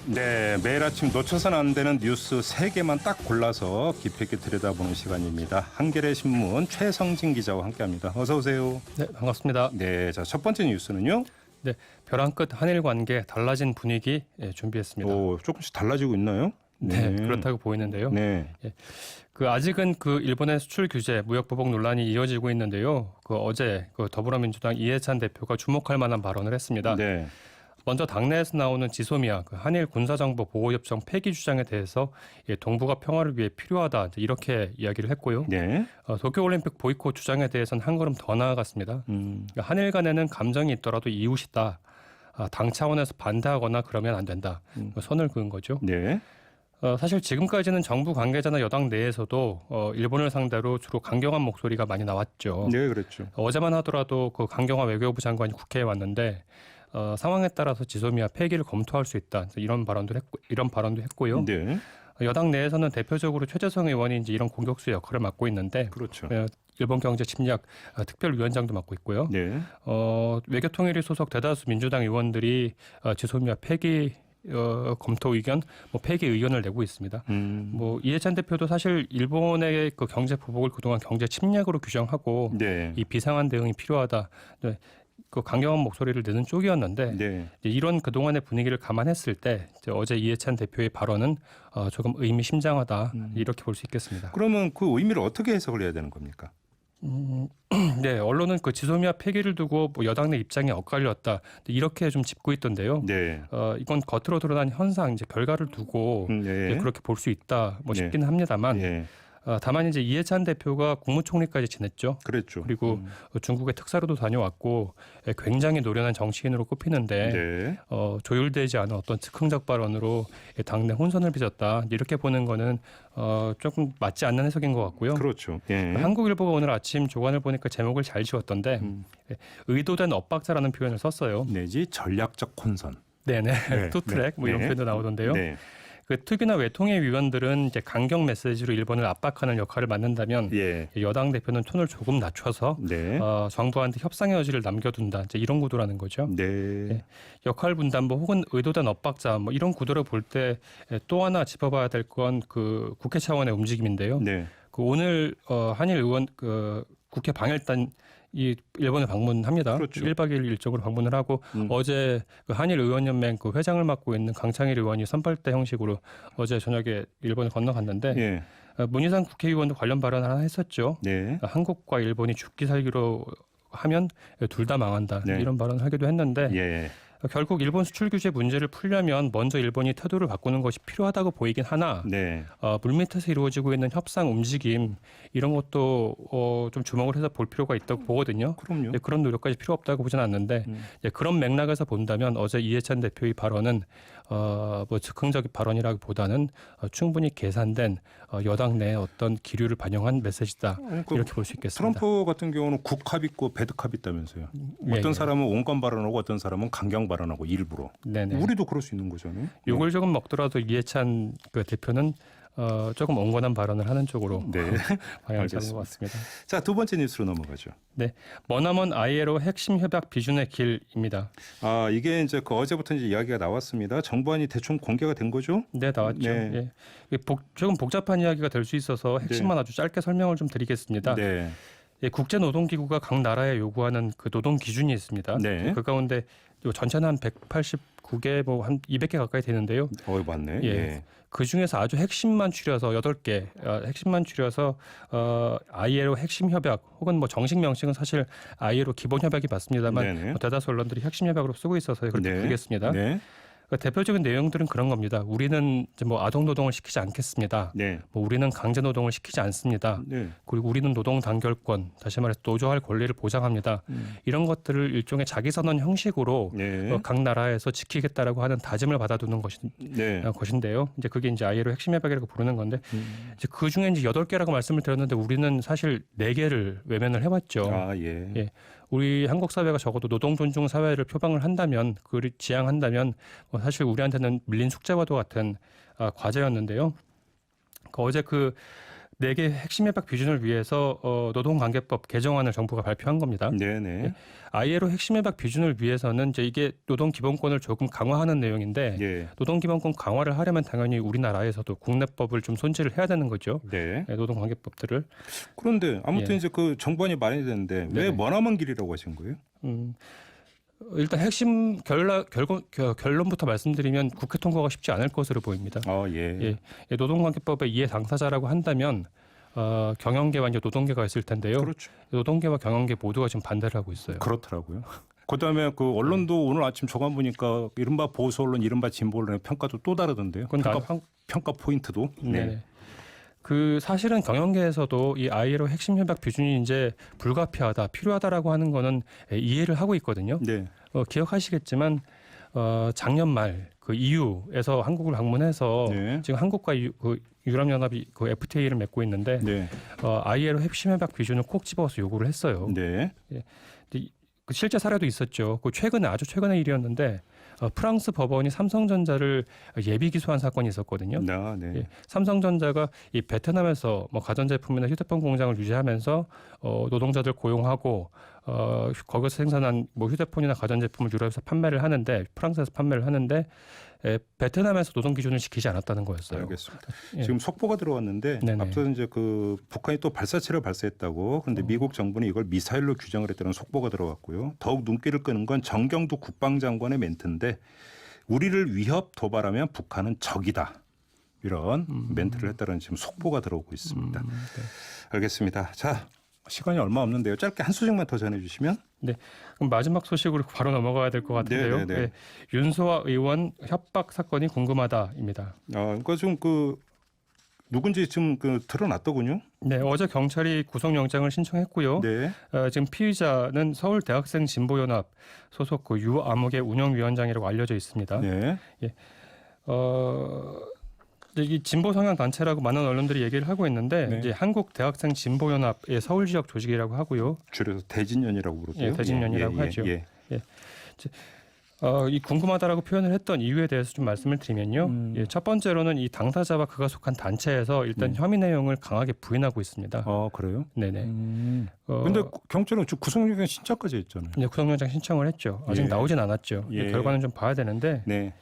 네, 매일 아침 놓쳐서는 안 되는 뉴스 3개만 딱 골라서 깊이 있게 들여다보는 시간입니다. 한겨레 신문 최성진 기자와 함께합니다. 어서 오세요. 네, 반갑습니다. 네, 자, 첫 번째 뉴스는요. 네, 벼랑 끝 한일 관계 달라진 분위기 준비했습니다. 조금씩 달라지고 있나요? 네, 그렇다고 보이는데요. 네. 아직은 일본의 수출 규제, 무역 보복 논란이 이어지고 있는데요. 어제 더불어민주당 이해찬 대표가 주목할 만한 발언을 했습니다. 네. 먼저 당내에서 나오는 지소미아 한일 군사정보 보호협정 폐기 주장에 대해서 동북아 평화를 위해 필요하다 이렇게 이야기를 했고요. 네. 도쿄올림픽 보이콧 주장에 대해서는 한 걸음 더 나아갔습니다. 한일 간에는 감정이 있더라도 이웃이다. 당 차원에서 반대하거나 그러면 안 된다. 선을 그은 거죠. 네. 사실 지금까지는 정부 관계자나 여당 내에서도 일본을 상대로 주로 강경한 목소리가 많이 나왔죠. 네, 그렇죠. 어제만 하더라도 강경화 외교부 장관이 국회에 왔는데 상황에 따라서 지소미아 폐기를 검토할 수 있다. 이런 발언도 했고요. 네. 여당 내에서는 대표적으로 최재성 의원이 이제 이런 공격수 역할을 맡고 있는데, 그렇죠. 일본 경제 침략 특별위원장도 맡고 있고요. 네. 외교통일위 소속 대다수 민주당 의원들이 지소미아 폐기 검토 의견, 폐기 의견을 내고 있습니다. 이해찬 대표도 사실 일본의 경제 보복을 그동안 경제 침략으로 규정하고 네. 이 비상한 대응이 필요하다. 네. 강경한 목소리를 내는 쪽이었는데 네. 이런 그동안의 분위기를 감안했을 때 어제 이해찬 대표의 발언은 조금 의미심장하다 이렇게 볼 수 있겠습니다. 그러면 그 의미를 어떻게 해석을 해야 되는 겁니까? 네, 언론은 지소미아 폐기를 두고 여당 내 입장이 엇갈렸다 이렇게 좀 짚고 있던데요. 네. 이건 겉으로 드러난 현상, 이제 결과를 두고 네. 그렇게 볼 수 있다 싶기는 합니다만. 네. 다만 이제 이해찬 대표가 국무총리까지 지냈죠. 그랬죠. 그리고 중국의 특사로도 다녀왔고 굉장히 노련한 정치인으로 꼽히는데 네. 조율되지 않은 어떤 즉흥적 발언으로 당내 혼선을 빚었다. 이렇게 보는 거는 조금 맞지 않는 해석인 것 같고요. 그렇죠. 예. 한국일보가 오늘 아침 조간을 보니까 제목을 잘 지었던데 의도된 엇박자라는 표현을 썼어요. 내지 전략적 혼선. 네네. 네. 투트랙 이런 네. 표현도 나오던데요. 네. 특유나 외통의 위원들은 이제 강경 메시지로 일본을 압박하는 역할을 맡는다면 예. 여당 대표는 톤을 조금 낮춰서 네. 정부한테 협상의 여지를 남겨둔다. 이제 이런 구도라는 거죠. 네. 역할 분담부 혹은 의도된 엇박자 이런 구도를 볼 때 또 하나 짚어봐야 될 건 국회 차원의 움직임인데요. 네. 오늘 한일 의원 국회 방일단 이 일본을 방문합니다. 그렇죠. 1박 2일 일정으로 방문을 하고 어제 한일 의원연맹 회장을 맡고 있는 강창일 의원이 선발대 형식으로 어제 저녁에 일본을 건너갔는데 예. 문희상 국회의원도 관련 발언을 하나 했었죠. 네. 한국과 일본이 죽기 살기로 하면 둘 다 망한다. 네. 이런 발언을 하기도 했는데 예. 결국 일본 수출 규제 문제를 풀려면 먼저 일본이 태도를 바꾸는 것이 필요하다고 보이긴 하나 네. 물밑에서 이루어지고 있는 협상 움직임 이런 것도 좀 주목을 해서 볼 필요가 있다고 보거든요. 그럼요. 그런 노력까지 필요 없다고 보지는 않는데 그런 맥락에서 본다면 어제 이해찬 대표의 발언은 즉흥적인 발언이라기보다는 충분히 계산된 여당 내 어떤 기류를 반영한 메시지다 이렇게 볼 수 있겠습니다. 트럼프 같은 경우는 국합 있고 배드캅 있다면서요. 어떤 사람은 온건 발언하고 어떤 사람은 강경 발언하고 일부러. 네네. 우리도 그럴 수 있는 거잖아요. 욕을 조금 먹더라도 이해찬 대표는 조금 온건한 발언을 하는 쪽으로 네. 방향을 잡은 것 같습니다. 자, 두 번째 뉴스로 넘어가죠. 네, 머나먼 ILO 핵심 협약 비준의 길입니다. 이게 이제 어제부터 이제 이야기가 나왔습니다. 정부안이 대충 공개가 된 거죠? 네, 나왔죠. 네. 예. 조금 복잡한 이야기가 될 수 있어서 핵심만 아주 짧게 설명을 좀 드리겠습니다. 네. 국제노동기구가 각 나라에 요구하는 노동 기준이 있습니다. 네. 그 가운데 전체는 한 189개, 한 200개 가까이 되는데요. 맞네. 예. 예. 그 중에서 아주 핵심만 추려서 8개, 핵심만 추려서 ILO 핵심 협약 혹은 정식 명칭은 사실 ILO 기본 협약이 맞습니다만 대다수 언론들이 핵심 협약으로 쓰고 있어서 그렇게 부르겠습니다. 네. 대표적인 내용들은 그런 겁니다. 우리는 이제 아동 노동을 시키지 않겠습니다. 네. 우리는 강제 노동을 시키지 않습니다. 네. 그리고 우리는 노동 단결권, 다시 말해서 노조할 권리를 보장합니다. 이런 것들을 일종의 자기선언 형식으로 네. 각 나라에서 지키겠다라고 하는 다짐을 받아두는 것인데요. 이제 그게 이제 ILO 핵심 협약이라고 부르는 건데 이제 그 중에 이제 8개라고 말씀을 드렸는데 우리는 사실 4개를 외면을 해왔죠. 예. 우리 한국 사회가 적어도 노동 존중 사회를 표방을 한다면, 그를 지향한다면 사실 우리한테는 밀린 숙제와도 같은 과제였는데요. 어제 4개 핵심 협약 비준을 위해서 노동관계법 개정안을 정부가 발표한 겁니다. 네네. ILO 핵심 협약 비준을 위해서는 이제 이게 노동 기본권을 조금 강화하는 내용인데 예. 노동 기본권 강화를 하려면 당연히 우리나라에서도 국내법을 좀 손질을 해야 되는 거죠. 네. 노동관계법들을. 그런데 아무튼 예. 이제 그 정부안이 마련이 됐는데 왜 네네. 머나먼 길이라고 하신 거예요? 일단 핵심 결론부터 말씀드리면 국회 통과가 쉽지 않을 것으로 보입니다. 예. 노동관계법의 이해 당사자라고 한다면 경영계와 이제 노동계가 있을 텐데요. 그렇죠. 노동계와 경영계 모두가 지금 반대를 하고 있어요. 그렇더라고요. 그다음에 그 언론도 오늘 아침 조간 보니까 이른바 보수 언론, 이른바 진보 언론의 평가도 또 다르던데요. 평가 포인트도. 네. 그 사실은 경영계에서도 이 ILO 핵심 협약 비준이 이제 불가피하다, 필요하다라고 하는 거는 이해를 하고 있거든요. 네. 기억하시겠지만 작년 말 그 EU에서 한국을 방문해서 네. 지금 한국과 유럽연합이 그 FTA를 맺고 있는데 네. ILO 핵심 협약 비준을 콕 집어서 요구를 했어요. 네. 그 실제 사례도 있었죠. 그 최근에 아주 최근의 일이었는데 프랑스 법원이 삼성전자를 예비 기소한 사건이 있었거든요. 네. 예, 삼성전자가 이 베트남에서 뭐 가전제품이나 휴대폰 공장을 유지하면서 노동자들 고용하고 거기서 생산한 뭐 휴대폰이나 가전제품을 유럽에서 판매를 하는데 프랑스에서 판매를 하는데 베트남에서 노동 기준을 지키지 않았다는 거였어요. 알겠습니다. 예. 지금 속보가 들어왔는데 네네. 앞서 이제 그 북한이 또 발사체를 발사했다고. 그런데 미국 정부는 이걸 미사일로 규정을 했다는 속보가 들어왔고요. 더욱 눈길을 끄는 건 정경두 국방장관의 멘트인데 우리를 위협 도발하면 북한은 적이다. 이런 멘트를 했다는 지금 속보가 들어오고 있습니다. 네. 알겠습니다. 자, 시간이 얼마 없는데요. 짧게 한 소식만 더 전해주시면. 네. 그럼 마지막 소식으로 바로 넘어가야 될 것 같은데요. 네네네. 예, 윤소아 의원 협박 사건이 궁금하다입니다. 그러니까 좀 그 누군지 지금 그 드러났더군요. 네, 어제 경찰이 구속영장을 신청했고요. 네. 지금 피의자는 서울대학생 진보연합 소속 그 유아무개 운영위원장이라고 알려져 있습니다. 네. 이제 이 진보 성향 단체라고 많은 언론들이 얘기를 하고 있는데 네. 이제 한국대학생 진보연합의 서울 지역 조직이라고 하고요. 줄여서 대진연이라고 부르고요. 예, 대진연이라고 하죠. 이 궁금하다라고 표현을 했던 이유에 대해서 좀 말씀을 드리면요. 첫 번째로는 이 당사자와 그가 속한 단체에서 일단 혐의 내용을 강하게 부인하고 있습니다. 그래요? 네네. 근데 경찰은 구속영장 신청까지 했잖아요. 네, 구속영장 신청을 했죠. 아직 예. 나오진 않았죠. 예. 결과는 좀 봐야 되는데 네.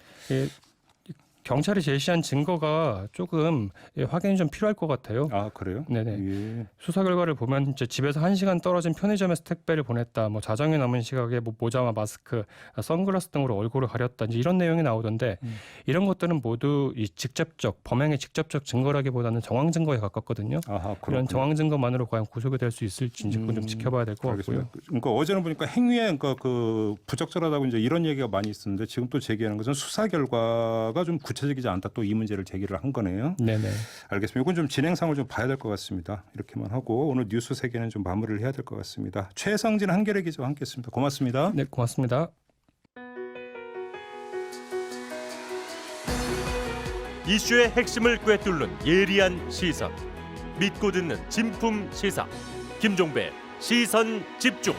경찰이 제시한 증거가 조금 확인이 좀 필요할 것 같아요. 그래요? 네네. 예. 수사 결과를 보면 이제 집에서 1시간 떨어진 편의점에서 택배를 보냈다. 뭐 자정에 남은 시각에 뭐 모자와 마스크, 선글라스 등으로 얼굴을 가렸다. 이제 이런 내용이 나오던데 이런 것들은 모두 이 직접적 범행의 직접적 증거라기보다는 정황 증거에 가깝거든요. 이런 정황 증거만으로 과연 구속이 될 수 있을지 그건 좀 지켜봐야 될 것 같고요. 그러니까 어제는 보니까 행위에 그러니까 그 부적절하다고 이제 이런 얘기가 많이 있었는데 지금 또 제기하는 것은 수사 결과가 좀 구체적이지 않다. 또 이 문제를 제기를 한 거네요. 네네. 알겠습니다. 이건 좀 진행상을 좀 봐야 될 것 같습니다. 이렇게만 하고 오늘 뉴스 세계는 좀 마무리를 해야 될 것 같습니다. 최성진 한겨레 기자와 함께했습니다. 고맙습니다. 네, 고맙습니다. 이슈의 핵심을 꿰뚫는 예리한 시선, 믿고 듣는 진품 시사, 김종배 시선 집중.